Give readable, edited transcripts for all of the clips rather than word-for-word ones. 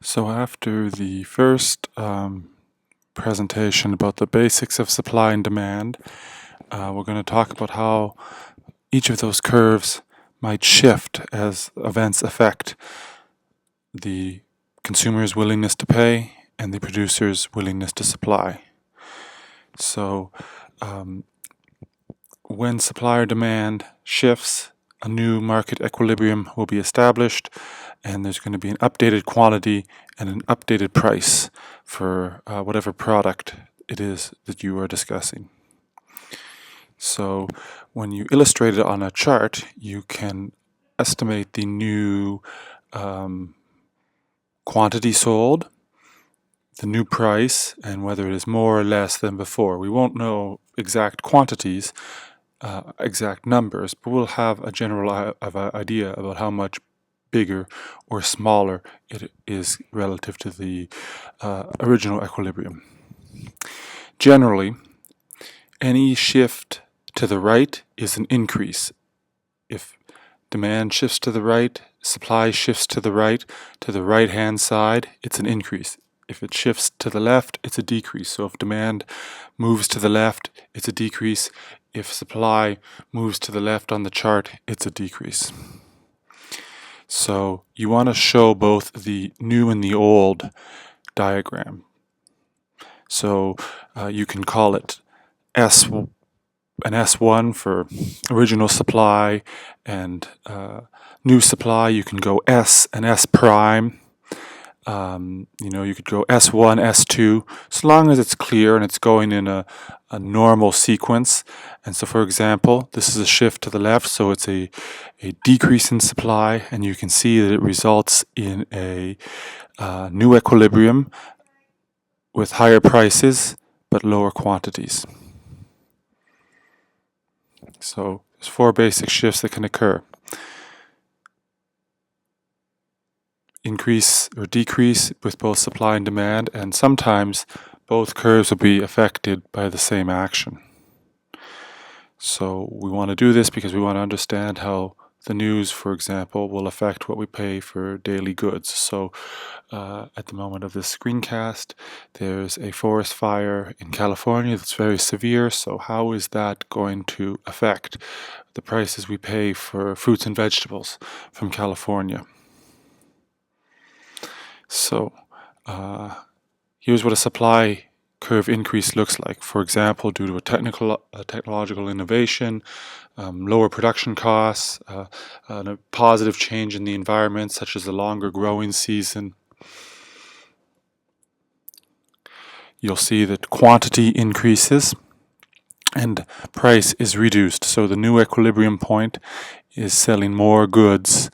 So after the first presentation about the basics of supply and demand, we're going to talk about how each of those curves might shift as events affect the consumer's willingness to pay and the producer's willingness to supply. So when supply or demand shifts, a new market equilibrium will be established, and there's going to be an updated quantity and an updated price for whatever product it is that you are discussing. So when you illustrate it on a chart, you can estimate the new quantity sold, the new price, and whether it is more or less than before. We won't know exact quantities, exact numbers, but we'll have a general idea about how much bigger or smaller it is relative to the original equilibrium. Generally, any shift to the right is an increase. If demand shifts to the right, supply shifts to the right-hand side, it's an increase. If it shifts to the left, it's a decrease. So if demand moves to the left, it's a decrease. If supply moves to the left on the chart, it's a decrease. So you want to show both the new and the old diagram. So you can call it an S1 for original supply, and new supply you can go S and S prime. You could go S1, S2, so long as it's clear and it's going in a normal sequence. And so, for example, this is a shift to the left, so it's a decrease in supply, and you can see that it results in a new equilibrium with higher prices but lower quantities. So there's four basic shifts that can occur: increase or decrease with both supply and demand, and sometimes both curves will be affected by the same action. So we want to do this because we want to understand how the news, for example, will affect what we pay for daily goods. So at the moment of this screencast, there's a forest fire in California that's very severe. So how is that going to affect the prices we pay for fruits and vegetables from California? So here's what a supply curve increase looks like. For example, due to a technological innovation, lower production costs, a positive change in the environment, such as a longer growing season, you'll see that quantity increases and price is reduced. So the new equilibrium point is selling more goods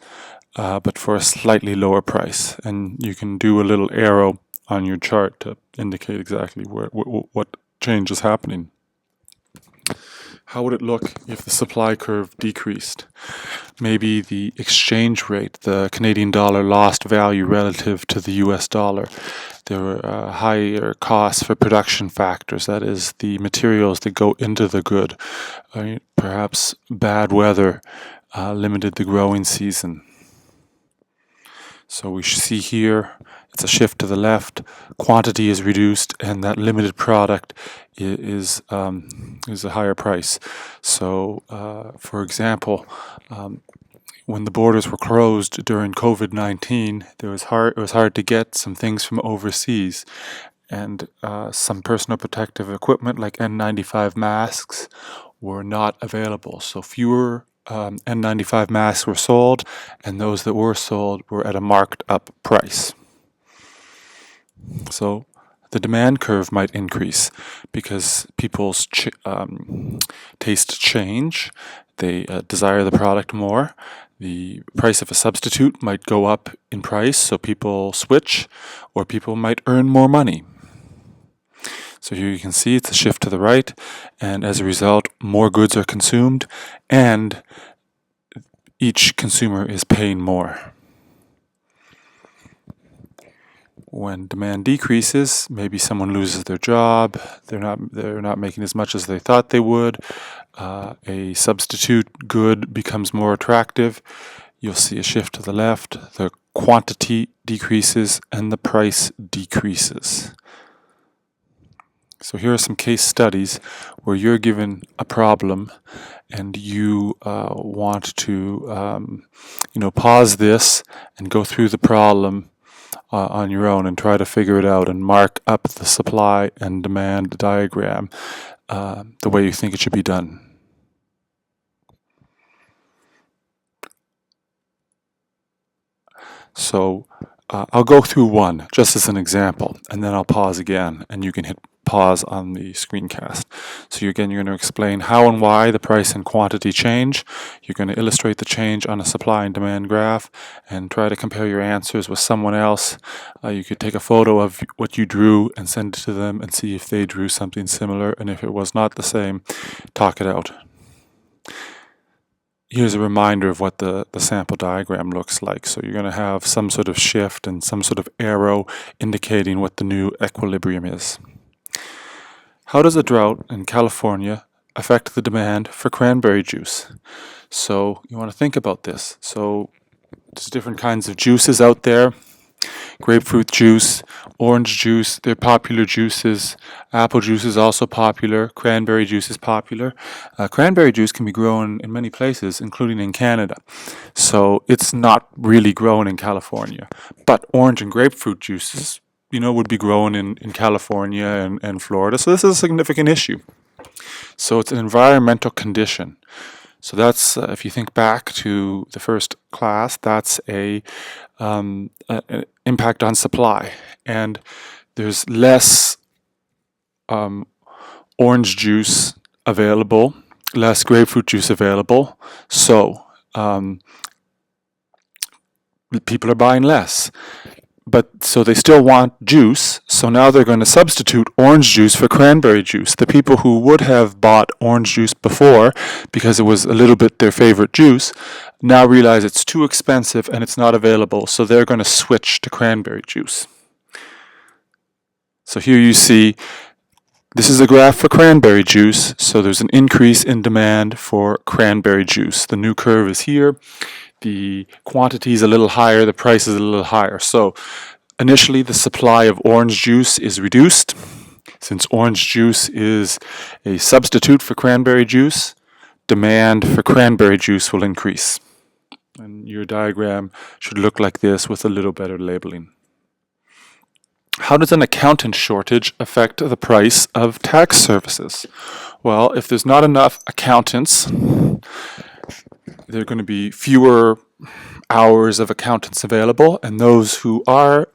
but for a slightly lower price. And you can do a little arrow on your chart to indicate exactly what change is happening. How would it look if the supply curve decreased? Maybe the exchange rate, the Canadian dollar, lost value relative to the US dollar. There were higher costs for production factors, that is, the materials that go into the good. Perhaps bad weather limited the growing season. So we see here, it's a shift to the left, quantity is reduced, and that limited product is a higher price. So, for example, when the borders were closed during COVID-19, it was hard to get some things from overseas, and some personal protective equipment like N95 masks were not available. So fewer N95 masks were sold, and those that were sold were at a marked up price. So the demand curve might increase because people's taste change. They desire the product more. The price of a substitute might go up in price, so people switch, or people might earn more money. So here you can see it's a shift to the right, and as a result, more goods are consumed, and each consumer is paying more. When demand decreases, maybe someone loses their job, they're not making as much as they thought they would, a substitute good becomes more attractive, you'll see a shift to the left, the quantity decreases and the price decreases. So here are some case studies where you're given a problem and you want to pause this and go through the problem on your own and try to figure it out and mark up the supply and demand diagram the way you think it should be done. So I'll go through one just as an example, and then I'll pause again, and you can hit pause on the screencast. So you're going to explain how and why the price and quantity change. You're going to illustrate the change on a supply and demand graph and try to compare your answers with someone else. You could take a photo of what you drew and send it to them and see if they drew something similar, and if it was not the same, talk it out. Here's a reminder of what the sample diagram looks like. So you're going to have some sort of shift and some sort of arrow indicating what the new equilibrium is. How does a drought in California affect the demand for cranberry juice? So you want to think about this. So there's different kinds of juices out there. Grapefruit juice, orange juice, they're popular juices. Apple juice is also popular. Cranberry juice is popular. Cranberry juice can be grown in many places, including in Canada. So it's not really grown in California. But orange and grapefruit juices, would be grown in California and Florida. So this is a significant issue. So it's an environmental condition. So that's, if you think back to the first class, that's an impact on supply. And there's less orange juice available, less grapefruit juice available. So people are buying less. But so they still want juice, so now they're going to substitute orange juice for cranberry juice. The people who would have bought orange juice before because it was a little bit their favorite juice now realize it's too expensive and it's not available, so they're going to switch to cranberry juice. So here you see, this is a graph for cranberry juice, so there's an increase in demand for cranberry juice. The new curve is here. The quantity is a little higher, the price is a little higher. So initially the supply of orange juice is reduced. Since orange juice is a substitute for cranberry juice, demand for cranberry juice will increase. And your diagram should look like this with a little better labeling. How does an accountant shortage affect the price of tax services? Well, if there's not enough accountants, there are going to be fewer hours of accountants available, and those who are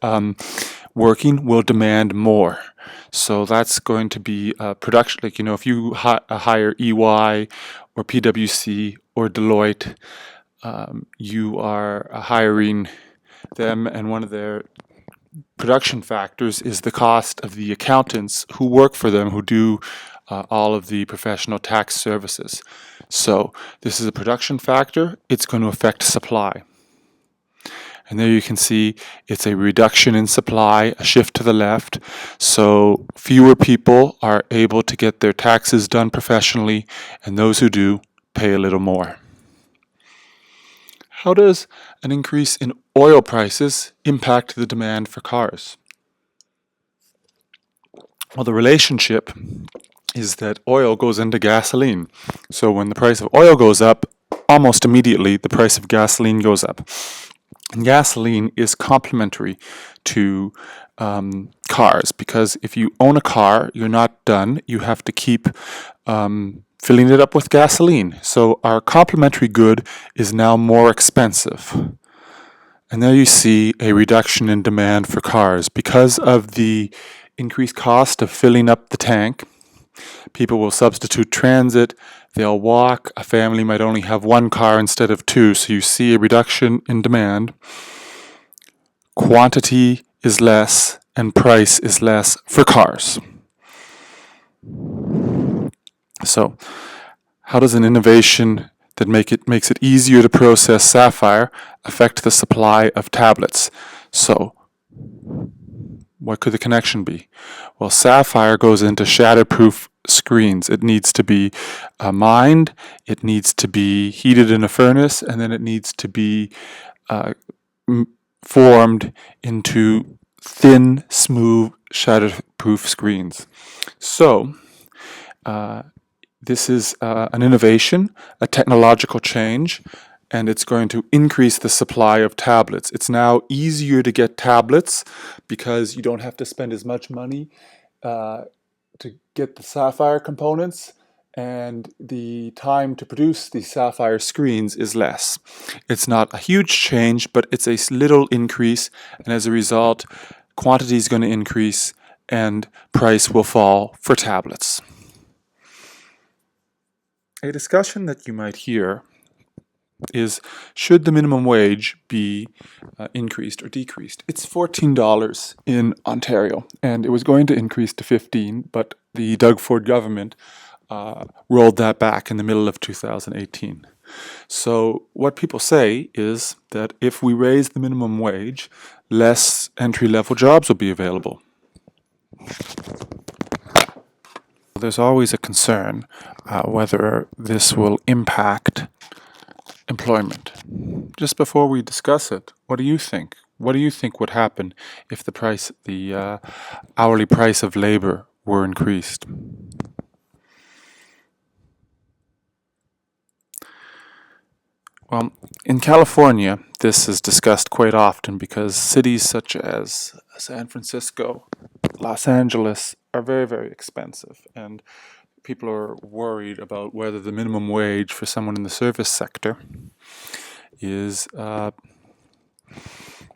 working will demand more. So that's going to be production, like, if you hire EY or PwC or Deloitte, you are hiring them, and one of their production factors is the cost of the accountants who work for them, who do all of the professional tax services. So this is a production factor. It's going to affect supply. And there you can see it's a reduction in supply, a shift to the left. So fewer people are able to get their taxes done professionally, and those who do pay a little more. How does an increase in oil prices impact the demand for cars? Well, the relationship is that oil goes into gasoline. So when the price of oil goes up, almost immediately the price of gasoline goes up. And gasoline is complementary to cars, because if you own a car, you're not done. You have to keep filling it up with gasoline. So our complementary good is now more expensive. And there you see a reduction in demand for cars. Because of the increased cost of filling up the tank, people will substitute transit, they'll walk. A family might only have one car instead of two, so you see a reduction in demand. Quantity is less and price is less for cars. So, how does an innovation that makes it easier to process sapphire affect the supply of tablets? So, what could the connection be? Well, sapphire goes into shatterproof screens. It needs to be mined, it needs to be heated in a furnace, and then it needs to be formed into thin, smooth, shatterproof screens. So, this is an innovation, a technological change, and it's going to increase the supply of tablets. It's now easier to get tablets because you don't have to spend as much money to get the sapphire components, and the time to produce the sapphire screens is less. It's not a huge change, but it's a little increase, and as a result, quantity is going to increase and price will fall for tablets. A discussion that you might hear is, should the minimum wage be increased or decreased? It's $14 in Ontario, and it was going to increase to $15, but the Doug Ford government rolled that back in the middle of 2018. So what people say is that if we raise the minimum wage, less entry-level jobs will be available. There's always a concern whether this will impact employment. Just before we discuss it, what do you think? What do you think would happen if the hourly price of labor were increased? Well, in California, this is discussed quite often because cities such as San Francisco, Los Angeles are very, very expensive, and people are worried about whether the minimum wage for someone in the service sector is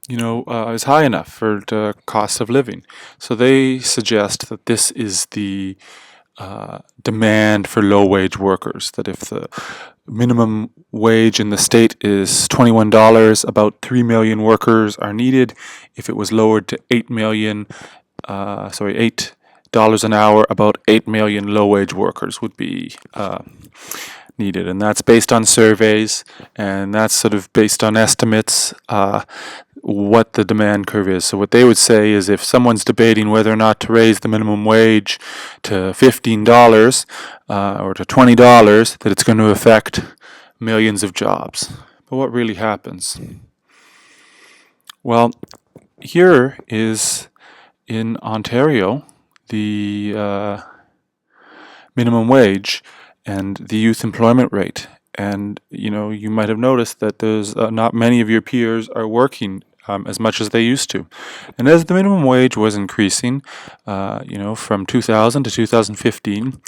is high enough for the cost of living. So they suggest that this is the demand for low-wage workers, that if the minimum wage in the state is $21, about 3 million workers are needed. If it was lowered to $8 an hour, about 8 million low-wage workers would be needed. And that's based on surveys, and that's sort of based on estimates, what the demand curve is. So what they would say is, if someone's debating whether or not to raise the minimum wage to $15 or to $20, that it's going to affect millions of jobs. But what really happens? Well, here is in Ontario the minimum wage and the youth employment rate. And you might have noticed that there's not many of your peers are working as much as they used to. And as the minimum wage was increasing, from 2000 to 2015,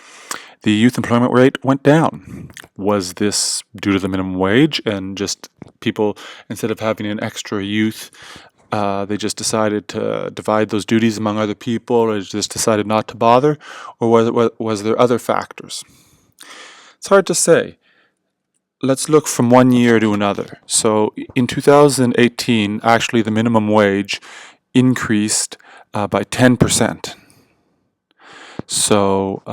the youth employment rate went down. Was this due to the minimum wage and just people, instead of having an extra youth, they just decided to divide those duties among other people, or just decided not to bother? Or was there other factors? It's hard to say. Let's look from one year to another. So in 2018, actually the minimum wage increased by 10%. So,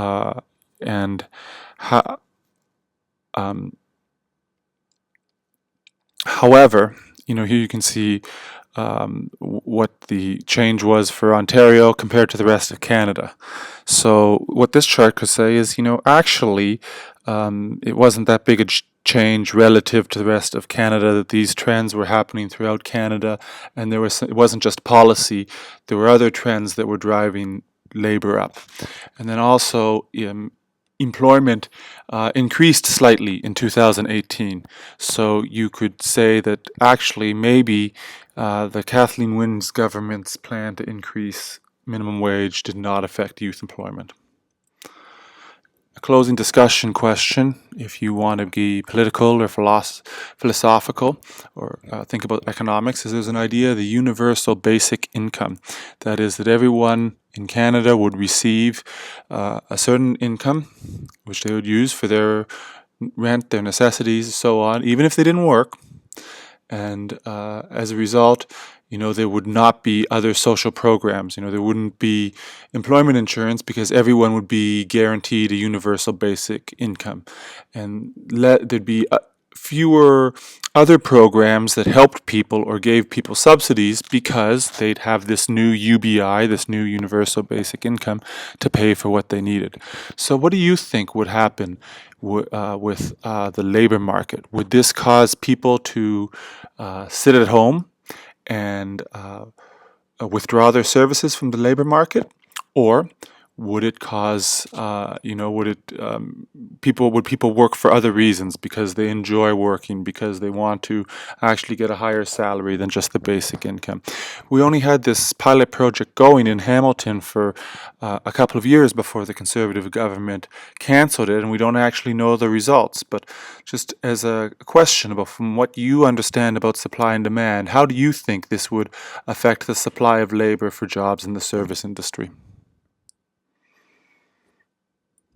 however, here you can see what the change was for Ontario compared to the rest of Canada. So what this chart could say is, actually, it wasn't that big a change relative to the rest of Canada, that these trends were happening throughout Canada, and it wasn't just policy, there were other trends that were driving labor up. And then also employment increased slightly in 2018. So you could say that actually maybe the Kathleen Wynne's government's plan to increase minimum wage did not affect youth employment. A closing discussion question, if you want to be political or philosophical or think about economics, is there's an idea, the universal basic income. That is, that everyone in Canada would receive a certain income, which they would use for their rent, their necessities, and so on, even if they didn't work. And as a result, there would not be other social programs. There wouldn't be employment insurance because everyone would be guaranteed a universal basic income. And there'd be fewer other programs that helped people or gave people subsidies because they'd have this new UBI, this new universal basic income, to pay for what they needed. So what do you think would happen with the labor market? Would this cause people to sit at home and withdraw their services from the labor market, or would it cause, would people work for other reasons because they enjoy working, because they want to actually get a higher salary than just the basic income? We only had this pilot project going in Hamilton for a couple of years before the Conservative government cancelled it, and we don't actually know the results. But just as a question about from what you understand about supply and demand, how do you think this would affect the supply of labor for jobs in the service industry?